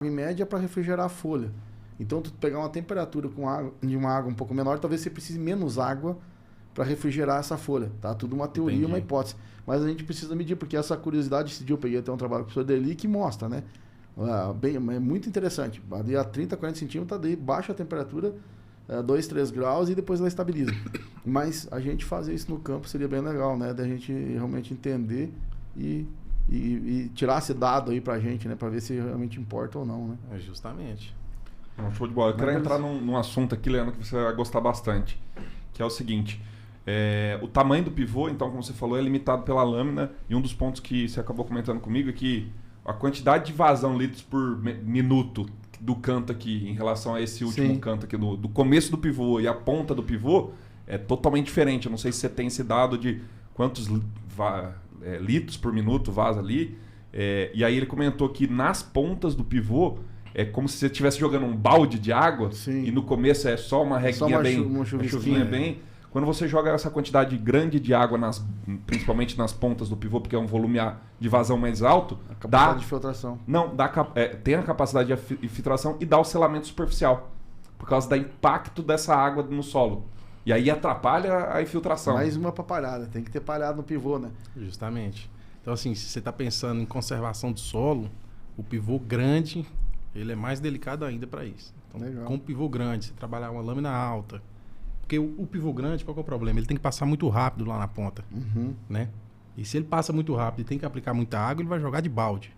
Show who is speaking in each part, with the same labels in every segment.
Speaker 1: em média para refrigerar a folha. Então, tu pegar uma temperatura de uma água um pouco menor, talvez você precise menos água para refrigerar essa folha. Tá? Tudo uma teoria,
Speaker 2: Entendi.
Speaker 1: uma hipótese. Mas a gente precisa medir, porque essa curiosidade, esse dia eu peguei até um trabalho com o professor Deli que mostra, né? É muito interessante. Ali a 30, 40 centímetros, daí baixa a temperatura, 2, 3 graus e depois ela estabiliza. Mas a gente fazer isso no campo seria bem legal, né? Da gente realmente entender e tirar esse dado aí pra gente, né? Pra ver se realmente importa ou não, né?
Speaker 2: Justamente.
Speaker 3: Show de bola. Eu quero entrar num assunto aqui, Leandro, que você vai gostar bastante, que é o seguinte. O tamanho do pivô, então, como você falou, é limitado pela lâmina, e um dos pontos que você acabou comentando comigo é que a quantidade de vazão, litros por minuto do canto aqui, em relação a esse último canto aqui, do começo do pivô e a ponta do pivô, é totalmente diferente. Eu não sei se você tem esse dado de quantos litros por minuto vaza ali. E aí ele comentou que nas pontas do pivô é como se você estivesse jogando um balde de água.
Speaker 1: Sim.
Speaker 3: E no começo é só uma reguinha uma chuvinha bem. Quando você joga essa quantidade grande de água, principalmente nas pontas do pivô, porque é um volume de vazão mais alto,
Speaker 1: a capacidade de filtração.
Speaker 3: Não, tem a capacidade de filtração e dá o selamento superficial, por causa do impacto dessa água no solo. E aí atrapalha a infiltração.
Speaker 1: Mais uma pra palhada, tem que ter palhada no pivô, né?
Speaker 2: Justamente. Então, assim, se você está pensando em conservação do solo, o pivô grande, ele é mais delicado ainda para isso. Então,
Speaker 1: legal.
Speaker 2: Com o pivô grande, você trabalhar uma lâmina alta. Porque o pivô grande, qual que é o problema? Ele tem que passar muito rápido lá na ponta, né? E se ele passa muito rápido e tem que aplicar muita água, ele vai jogar de balde.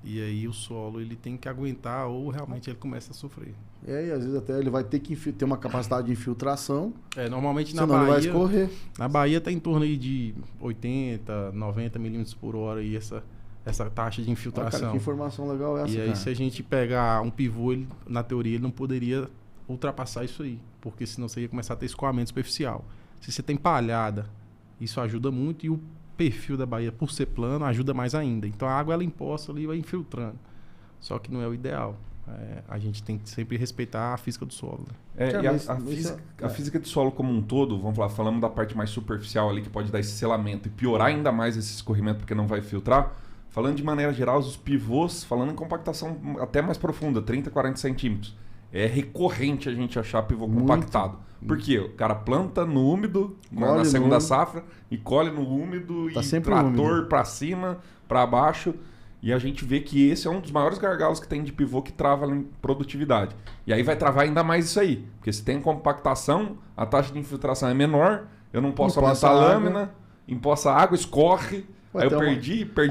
Speaker 2: E aí o solo ele tem que aguentar ou realmente ele começa a sofrer.
Speaker 1: E aí, às vezes até ele vai ter que ter uma capacidade de infiltração.
Speaker 2: Normalmente na
Speaker 1: senão
Speaker 2: Bahia...
Speaker 1: ele vai escorrer.
Speaker 2: Na Bahia está em torno aí de 80, 90 milímetros por hora e essa taxa de infiltração.
Speaker 1: Cara, que informação legal é essa,
Speaker 2: E aí,
Speaker 1: cara?
Speaker 2: se a gente pegar um pivô, na teoria, ele não poderia ultrapassar isso aí, porque senão você ia começar a ter escoamento superficial. Se você tem palhada, isso ajuda muito, e o perfil da Bahia, por ser plano, ajuda mais ainda. Então a água ela imposta ali e vai infiltrando. Só que não é o ideal. A gente tem que sempre respeitar a física do solo.
Speaker 3: A física do solo como um todo, vamos falar, falando da parte mais superficial ali, que pode dar esse selamento e piorar ainda mais esse escorrimento porque não vai filtrar. Falando de maneira geral, os pivôs, falando em compactação até mais profunda, 30, 40 centímetros. É recorrente a gente achar pivô compactado. Por quê? O cara planta no úmido, na segunda safra, e colhe no úmido,
Speaker 1: tá
Speaker 3: e trator para cima, para baixo. E a gente vê que esse é um dos maiores gargalos que tem de pivô que trava em produtividade. E aí vai travar ainda mais isso aí. Porque se tem compactação, a taxa de infiltração é menor, eu não posso aumentar a lâmina, empoça a água, escorre. Aí eu perdi para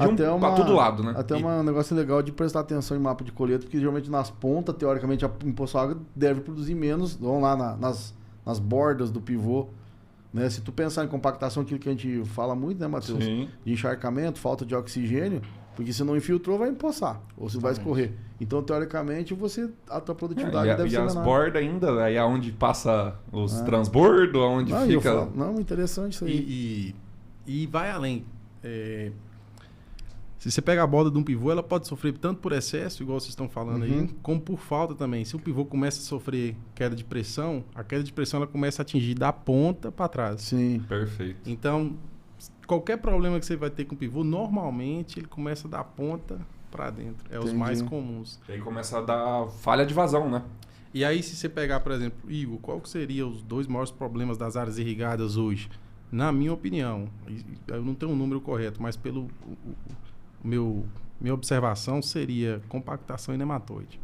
Speaker 3: todo lado, né?
Speaker 1: Até um negócio legal de prestar atenção em mapa de colheita, porque geralmente nas pontas, teoricamente, a empoçar água deve produzir menos. Vão lá nas bordas do pivô. Né? Se tu pensar em compactação, aquilo que a gente fala muito, né, Matheus?
Speaker 3: Sim.
Speaker 1: De encharcamento, falta de oxigênio, porque se não infiltrou, vai empoçar. Ou se vai escorrer. Então, teoricamente, a tua produtividade deve ser menor.
Speaker 3: E as bordas ainda, aí é onde passa os transbordos, onde fica...
Speaker 1: Não, interessante isso aí.
Speaker 2: E vai além. Se você pega a borda de um pivô, ela pode sofrer tanto por excesso, igual vocês estão falando aí, como por falta também. Se o pivô começa a sofrer queda de pressão, a queda de pressão ela começa a atingir da ponta para trás.
Speaker 1: Sim.
Speaker 3: Perfeito.
Speaker 2: Então, qualquer problema que você vai ter com o pivô, normalmente ele começa da ponta para dentro. Os mais comuns.
Speaker 3: E aí começa a dar falha de vazão, né?
Speaker 2: E aí, se você pegar, por exemplo, Igor, qual que seriam os 2 maiores problemas das áreas irrigadas hoje? Na minha opinião, eu não tenho um número correto, mas pelo minha observação seria compactação e nematóide.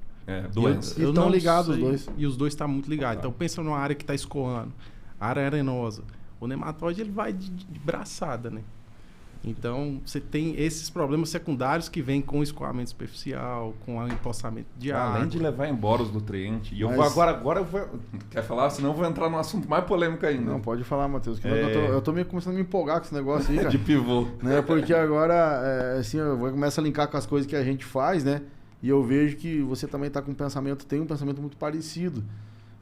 Speaker 3: Doença.
Speaker 1: E estão ligados os dois.
Speaker 2: E os dois estão muito ligados. Então pensa numa área que está escoando, área arenosa. O nematóide ele vai de braçada, né? Então você tem esses problemas secundários que vêm com o escoamento superficial, com o empoçamento de água.
Speaker 3: Além de levar embora os nutrientes. E eu vou agora eu vou... Quer falar? Senão eu vou entrar num assunto mais polêmico ainda.
Speaker 1: Não, pode falar, Matheus. Eu tô começando a me empolgar com esse negócio aí, cara.
Speaker 3: De pivô.
Speaker 1: Né? Porque agora, assim, eu começo a linkar com as coisas que a gente faz, né? E eu vejo que você também tá com tem um pensamento muito parecido.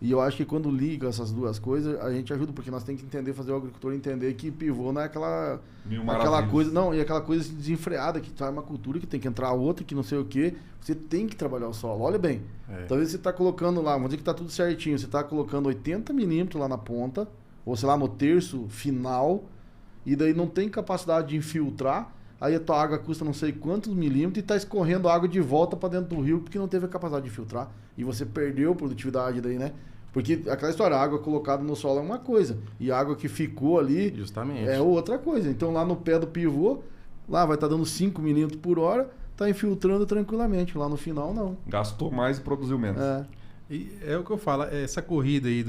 Speaker 1: E eu acho que quando liga essas duas coisas, a gente ajuda, porque nós temos que fazer o agricultor entender que pivô não é aquela coisa, não, e aquela coisa desenfreada, que tá uma cultura que tem que entrar outra, que não sei o quê. Você tem que trabalhar o solo, olha bem. Talvez você tá colocando lá, vamos dizer que tá tudo certinho, você tá colocando 80 milímetros lá na ponta, ou sei lá, no terço final, e daí não tem capacidade de infiltrar, aí a tua água custa não sei quantos milímetros e tá escorrendo água de volta para dentro do rio porque não teve a capacidade de filtrar. E você perdeu produtividade daí, né? Porque aquela história, a água colocada no solo é uma coisa, e a água que ficou ali
Speaker 2: Justamente.
Speaker 1: é outra coisa. Então lá no pé do pivô, lá vai estar dando 5 milímetros por hora, tá infiltrando tranquilamente. Lá no final, não.
Speaker 3: Gastou mais e produziu menos.
Speaker 2: E é o que eu falo, essa corrida aí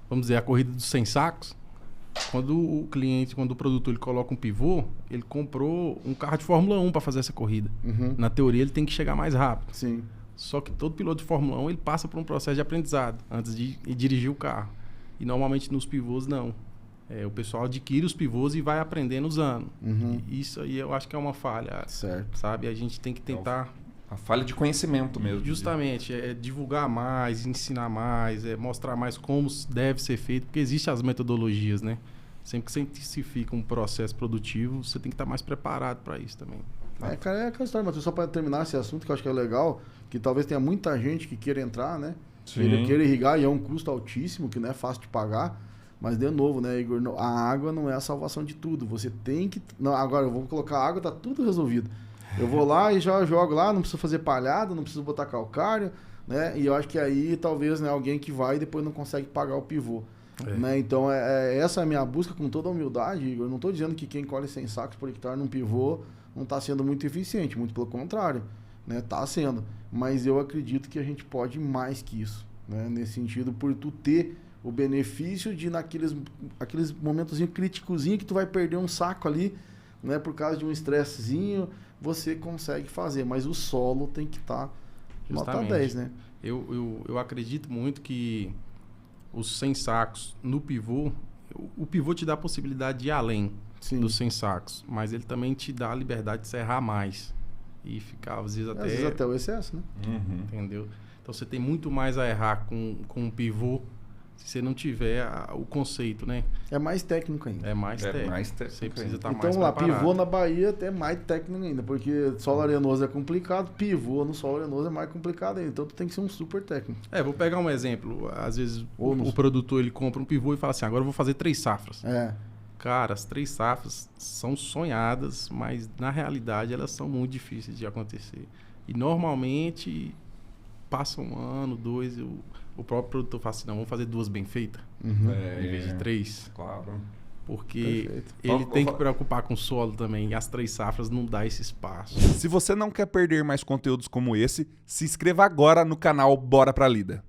Speaker 2: vamos dizer, a corrida dos 100 sacos, quando o produtor ele coloca um pivô, ele comprou um carro de Fórmula 1 para fazer essa corrida.
Speaker 1: Uhum.
Speaker 2: Na teoria, ele tem que chegar mais rápido.
Speaker 1: Sim.
Speaker 2: Só que todo piloto de Fórmula 1 ele passa por um processo de aprendizado antes de dirigir o carro. E normalmente nos pivôs não. O pessoal adquire os pivôs e vai aprendendo usando.
Speaker 1: Uhum.
Speaker 2: E isso aí eu acho que é uma falha.
Speaker 1: Certo.
Speaker 2: Sabe? A gente tem que tentar...
Speaker 3: A falha de conhecimento mesmo.
Speaker 2: Justamente. Divulgar mais, ensinar mais, mostrar mais como deve ser feito. Porque existem as metodologias, né? Sempre que você intensifica um processo produtivo, você tem que estar mais preparado para isso também.
Speaker 1: Cara, é aquela história, Matheus, só para terminar esse assunto, que eu acho que é legal, que talvez tenha muita gente que queira entrar, né?
Speaker 3: Sim.
Speaker 1: Queira irrigar, e é um custo altíssimo, que não é fácil de pagar. Mas, de novo, né, Igor, a água não é a salvação de tudo. Você tem que... Não, agora, eu vou colocar água, tá tudo resolvido. Eu vou lá e já jogo lá, não preciso fazer palhada, não preciso botar calcário, né? E eu acho que aí, talvez, né, alguém que vai e depois não consegue pagar o pivô. Né? Então, essa é a minha busca com toda a humildade, Igor. Eu não estou dizendo que quem colhe 100 sacos por hectare num pivô não está sendo muito eficiente, muito pelo contrário, né? Está sendo. Mas eu acredito que a gente pode mais que isso, né? Nesse sentido, por tu ter o benefício de aqueles momentozinhos críticozinhos que tu vai perder um saco ali, né? Por causa de um estressezinho, você consegue fazer. Mas o solo tem que estar nota 10, né?
Speaker 2: Eu acredito muito que os 100 sacos no pivô, o pivô te dá a possibilidade de ir além dos 100 sacos, mas ele também te dá a liberdade de serrar mais e ficar, às vezes até
Speaker 1: o excesso, né?
Speaker 3: Uhum.
Speaker 2: Entendeu? Então você tem muito mais a errar com um pivô se você não tiver o conceito, né?
Speaker 1: É mais técnico ainda.
Speaker 2: É mais técnico.
Speaker 3: Você
Speaker 2: precisa estar
Speaker 1: então,
Speaker 2: mais
Speaker 1: lá,
Speaker 2: preparado.
Speaker 1: pivô na Bahia até mais técnico ainda, porque solo arenoso é complicado, pivô no solo arenoso é mais complicado ainda. Então, tu tem que ser um super técnico.
Speaker 2: Vou pegar um exemplo. Às vezes, o produtor ele compra um pivô e fala assim, agora eu vou fazer 3 safras. Cara, as 3 safras são sonhadas, mas na realidade elas são muito difíceis de acontecer. E normalmente passa 1 ano, 2, o próprio produtor fala assim, não, vamos fazer 2 bem feitas, em vez de 3.
Speaker 3: Claro.
Speaker 2: Porque
Speaker 1: Perfeito.
Speaker 2: ele tem que preocupar com o solo também, e as 3 safras não dá esse espaço.
Speaker 4: Se você não quer perder mais conteúdos como esse, se inscreva agora no canal Bora Pra Lida.